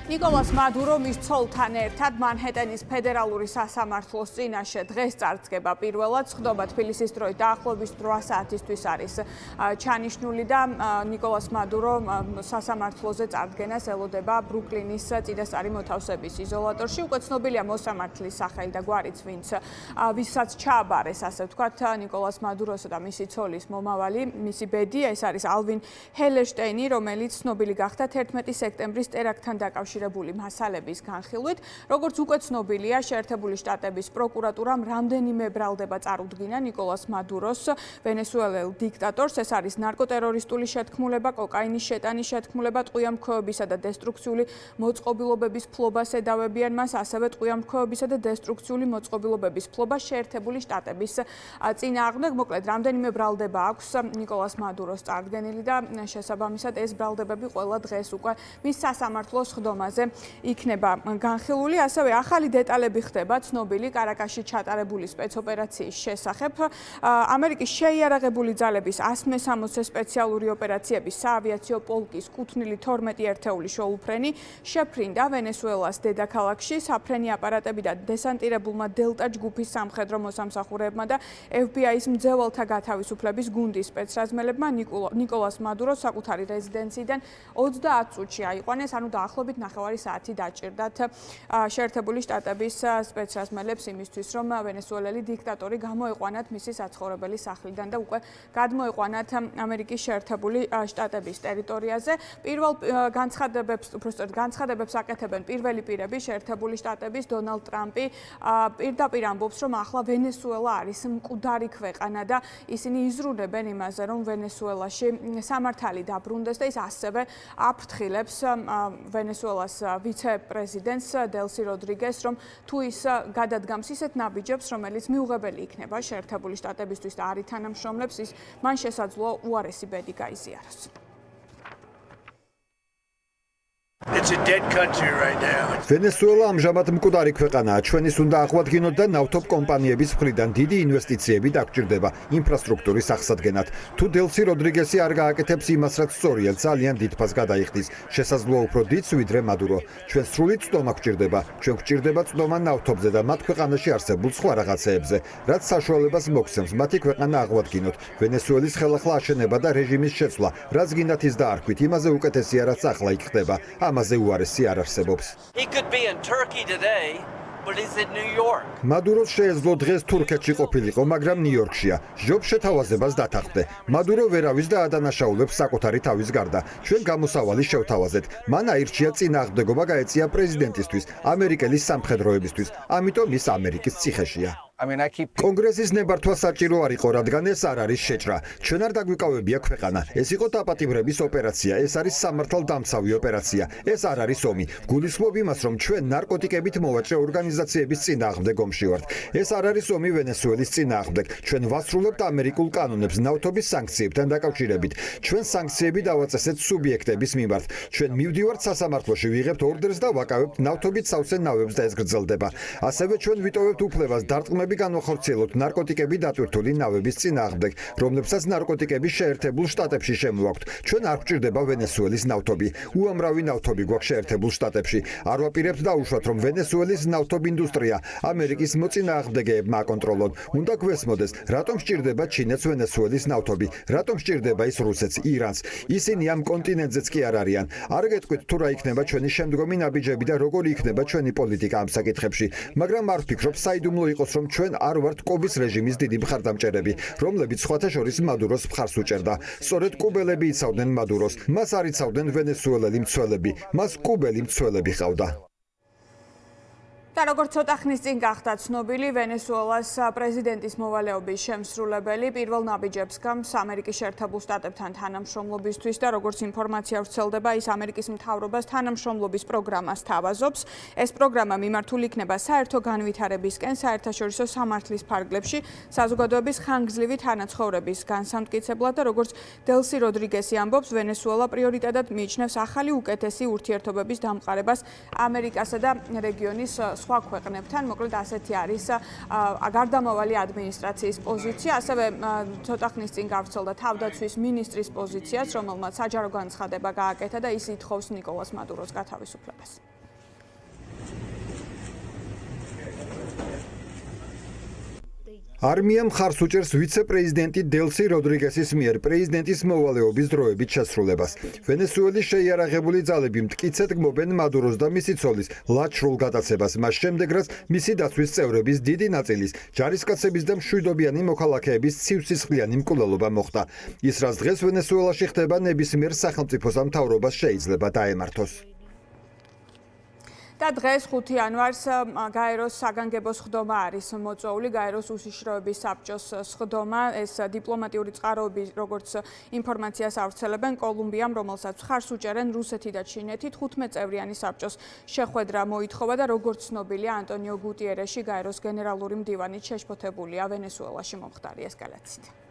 ნიკოლას მადურო მის ცოლთან ერთად მანჰეტენის ფედერალური სასამართლოს წინაშე დღეს წარსდგება პირველად. ხდობა თბილისის დროით დაახლოებით 8 საათისთვის არის ჩანიშნული და ნიკოლას მადურო სასამართლოზე წარდგენას ელოდება ბრუკლინის წინასწარი მოთავსების იზოლატორში. უკვე ცნობილია მოსამართლის სახელი და გვარიც, ვისაც ჩააბარეს, ასე ვთქვათ, ნიკოლას მადუროსა და მისი ცოლის მომავალი, მისი ბედი, ეს არის ალვინ ჰელერშტეინი, რომელიც ცნობილი გახდა 11 სექტემბრის ტერაქტთან დაკავშირებული მასალების განხილვით. როგორც უკვე ცნობილია, შეერთებული შტატების პროკურატურამ რამდენიმე ბრალდება წარუდგინა ნიკოლას მადუროს, ვენესუელელ დიქტატორს. ეს არის ნარკოტერორისტული შეთქმულება, კოკაინის შეტანის შეთქმულება, ტყვიამქოებისა და დესტრუქციული მოწყობილობების ფლობას ედავებიან მას, ასევე ტყვიამქოებისა და დესტრუქციული მოწყობილობების ფლობა შეერთებული შტატების წინააღმდეგ. მოკლედ, რამდენიმე ბრალდება აქვს ნიკოლას მადუროს წარდგენილი და შესაბამისად ეს ბრალდებები ყველა დღეს უკვე მის სასამართლოს ხდომაზე იქნება განხილული. ასევე ახალი დეტალები ხდება ცნობილი კარაკაში ჩატარებული სპეცოპერაციის შესახებ. ამერიკის შეიარაღებული ძალების 160 სპეციალური ოპერაციების საავიაციო პოლკის კუთვნილი 12 ერთეული შოუფრენი შეფრინდა ვენესუელას დედაქალაქში. საფრენი აპარატები და დესანტირებულმა დელტა ჯგუფის სამხედრო მოსამსახურეებმა და FBI-ის მძევალთა გათავისუფლების გუნდის სპეცრაზმელებმა ნიკოლას მადუროს საკუთარი რეზიდენციიდან 30 წუთში აიყვანეს, ანუ დაახლოებით 9 საათი დაჭირდათ შეერთებული შტატების სპეცრაზმელებს იმისთვის, რომ ვენესუელელი დიქტატორი გამოეყვანათ მისი საცხოვრებელი სახლიდან და უკვე გადმოეყვანათ ამერიკის შეერთებული შტატების ტერიტორიაზე. პირველ განცხადებებს აკეთებენ პირველი პირები შეერთებული შტატების დონალდ ტრამპი პირდაპირ ამბობს, რომ ახლა ვენესუელა არის მკვდარი ქვეყანა და ისინი იზრუნებენ იმაზე, რომ ვენესუელაში სამართალი დაბრუნდეს და ის ასევე აფრთხილებს ვენესუელას ვიცე-პრეზიდენტს დელსი როდრიგეს, რომ თუ ის გადადგამს ისეთ ნაბიჯებს, რომელიც მიუღებელი იქნება შეერთებული შტატებისთვის და არ ითანამშრომლებს, მან შესაძლოა უარესი ბედი გაიზიაროს. It's a dead country right now. ვენესუელა ამჟამად მკვდარი ქვეყანაა. ჩვენის უნდა აღვადგინოთ და ნავთობ კომპანიების მხრიდან დიდი ინვესტიციები დაგჭირდება ინფრასტრუქტურის აღსადგენად. თუ დელსი როდრიგესი არ გააკეთებს იმას, რაც სწორია, ძალიან დიდ ფასს გადაიხდის. შესაძლოა უფრო დიდს ვიდრე მადურო. ჩვენ სრული წვდომა გვჭირდება. ჩვენ გვჭირდება წვდომა ნავთობზე და მათ ქვეყანაში არსებულ სხვა რაღაცეებზე, რაც საშუალებას მოგცემს მათი ქვეყანა აღვადგინოთ. ვენესუელის ხელახლა აშენება და რეჟიმის შეცვლა, რაც გინდათ ის დაარქვით, იმაზე უკეთესია, რაც ახლა იქ ხდება. ამაზე უარესი არ არსებობს. მადუროს შეეძლო დღეს თურქეთში ყოფილიყო, მაგრამ ნიუ-იორკშია. ჟობს შეთავაზებას დათანხმდე. მადურო ვერავის და ადანაშაულებს საკუთარი თავის გარდა. ჩვენ გამოსავალი შევთავაზეთ. მან აირჩია წინააღმდეგობა გაეწია პრეზიდენტისთვის, ამერიკელის სამხედროებისთვის. ამიტომ ის ამერიკის ციხეშია. კონგრესის ნებართვა საჭირო არ იყო, რადგან ეს არ არის შეჭრა. ჩვენ არ დაგვიკავებია ქვეყანა. ეს იყო დაპატიმრების ოპერაცია, ეს არის სამართალდამცავი ოპერაცია. ეს არ არის ომი. გულისხმობ იმას, რომ ჩვენ ნარკოტიკებით მოვაჭრე ორგანიზაციების წინააღმდეგ ომში ვართ. ეს არ არის ომი ვენესუელის წინააღმდეგ. ჩვენ ვასრულებთ ამერიკულ კანონებს ნავთობის სანქციებთან დაკავშირებით. ჩვენ სანქციები დავაწესეთ სუბიექტების მიმართ. ჩვენ მივდივართ სასამართლოში, ვიღებთ ორდერს და ვაკავებთ ნავთობით სავსე ნავებს და ეს გრძელდება. ასევე ჩვენ ვიტოვებთ უფლებას დარტყმების განვახორციელოთ ნარკოტიკები დატვირთული ნავების წინააღმდეგ, რომლებსაც ნარკოტიკები შეერთებულ შტატებში შემოაქვთ. ჩვენ არ გვჭირდება ვენესუელის ნავთობი. უამრავი ნავთობი გვაქვს შეერთებულ შტატებში. არ ვაპირებთ დაუშვათ, რომ ვენესუელის ნავთობ ინდუსტრია ამერიკის მოწინააღმდეგეებმა აკონტროლონ. უნდა გვესმოდეს, რატომ სჭირდება ჩინეთს ვენესუელის ნავთობი, რატომ სჭირდება ის რუსეთს, ირანს. ისინი ამ კონტინენტზეც კი არ არიან. არ გეტყვით თუ რა იქნება ჩვენი შემდგომი ნაბიჯები და როგორი იქნება ჩვენი პოლიტიკა ამ საკითხებში, მაგრამ არ ვფიქრობ საიდუმლო იყოს, რომ ჩვენ არ ვართ კუბის რეჟიმის დიდი მხარდამჭერები, რომლებიც სხვათა შორის მადუროს მხარს უჭერდა. სწორედ კუბელები იცავდნენ მადუროს, მას არ იცავდნენ ვენესუელელი მცველები, მას კუბელი მცველები ყავდა. და როგორც ცოტა ხნის წინ გახდა ცნობილი, ვენესუელას პრეზიდენტის მოვალეობის შემსრულებელი პირველ ნაბიჯებს გამს ამერიკის შეერთებულ შტატებთან თანამშრომლობისთვის და როგორც ინფორმაცია ვრცელდება, ის ამერიკის მთავრობას თანამშრომლობის პროგრამას თავაზობს. ეს პროგრამა მიმართული იქნება საერთო განვითარებისკენ, საერთაშორისო სამართლის ფარგლებში, საზოგადოების ხანგრძლივი თანაცხოვრების განსამტკიცებლად და როგორც დელსი როდრიგესი ამბობს, ვენესუელა პრიორიტეტად მიიჩნევს ახალი უკეთესი ურთიერთობების დამყარებას ამერიკასა და რეგიონის სხვა ქვეყნებთან. მოკლედ ასეთი არის გარდამავალი ადმინისტრაციის პოზიცია. ასევე ცოტა ხნის წინ გავრცელდა თავდაცვის მინისტრის პოზიციაც, რომელმაც საჯარო განცხადება გააკეთა და ის ითხოვს ნიკოლას მადუროს გათავისუფლებას. არმია მხარს უჭერს ვიცე-პრეზიდენტი დელსი როდრიგესის მიერ პრეზიდენტის მოვალეობის დროებით შესრულებას. ვენესუელის შეიარაღებული ძალები მტკიცედ გმობენ მადუროს და მისი ცოლის ლაჩრულ გადაცებას, მას შემდეგ რაც მისი დაცვის წევრების დიდი ნაწილის ჯარისკაცების და მშვიდობიანი მოქალაქეების ცივსისხლიანი მკვლელობა მოხდა. ის რაც დღეს ვენესუელაში ხდება, ნებისმიერ სახელმწიფოს ან მთავრობას შეიძლება დაემართოს. და დღეს 5 იანვარს გაეროს საგანგებო სხდომა არის მოწვეული გაეროს უშიშროების საბჭოს სხდომა. ეს დიპლომატიური წყაროები, როგორც ინფორმაციას ავრცელებენ კოლუმბიამ, რომელსაც მხარს უჭერენ რუსეთი და ჩინეთი, 15 წევრიანი საბჭოს შეხვედრა მოითხოვა და როგორც ცნობილია, ანტონიო გუტიერეში გაეროს გენერალური მდივანით შეშფოთებულია ვენესუელაში მომხდარი ესკალაციით.